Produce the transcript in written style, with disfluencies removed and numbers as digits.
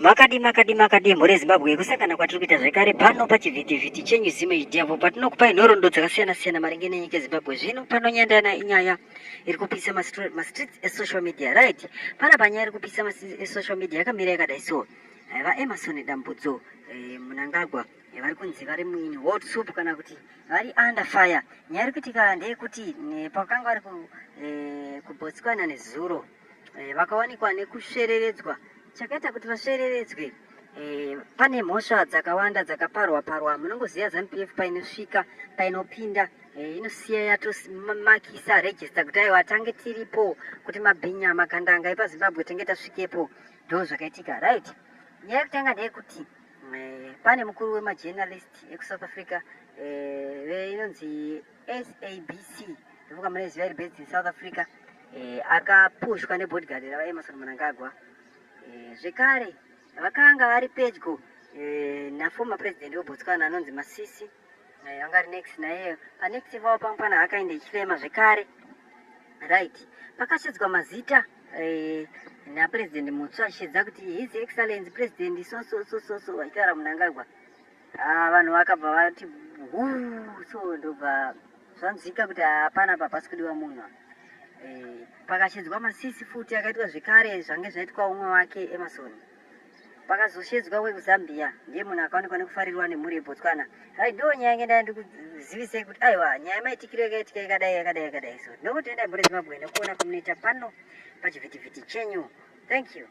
Makadi mhuri Zimbabwe kusakana kwatiri kuita zvekare pano pachivhitivhiti chenyu Zimedia apo patinokupai nhoroondo dzakasiyana-siyana maringe nenyika yeZimbabwe. Zvino panonyandana inyaya iri kupisa mastreets esocial media, right? Pana panyaya iri kupisa esocial media yakamira yakadai so. VaEmmerson Dambudzo Mnangagwa vari kunzi vari muini hot soup kana kuti vari under fire. Nyaya iri kuitika ndeyekuti pakanga vari kuBotswana neZulu vakawanikwa nekushereredzwa. Chakaita kuti vashereredzwe pane mhosva dzakawanda dzakaparwa munongoziva ZANU-PF painosvika painopinda inosiya yatomakisa register kuti aiwa tange tiripo kuti mabhinya makandanga epaZimbabwe tange tasvikepo. Ndo zvakaitika, right? Nyaya yekutanga ndeyekuti pane mukuru wemajournalist ekuSouth Africa inonzi SABC ndovuka munoziva iri based in South Africa akapushwa nebodyguard ravaEmmerson Mnangagwa. Zvekare vakanga vari pedyo naformer president weBotswana anonzi Masisi anga ari next naye panext vavo pamwe pana akaenda ichifema zvekare, right? Pakashedzwa mazita napresident mutsva achishedza kuti his excellency president so vachitaura Mnangagwa. Vanhu vakabva vati so ndobva zvanzwika kuti hapana papasi kudiwa munhu. Pakashedzwa Masisi futi akaitwa zvekare zvange zvaitwa umwe wake Emmerson. Pakazoshedzwa wekuZambia ndiye munhu akaonekwa nekufarirwa nemhuri yeBotswana. Ndo nyaya ngenda ndikuzivisei kuti aiwa nyaya maitikiro yakaitika yakadai so. Ndokuti enda mhuri yeZimbabwe nekuona kunoita pano pachivhitivhiti chenyu. Thank you.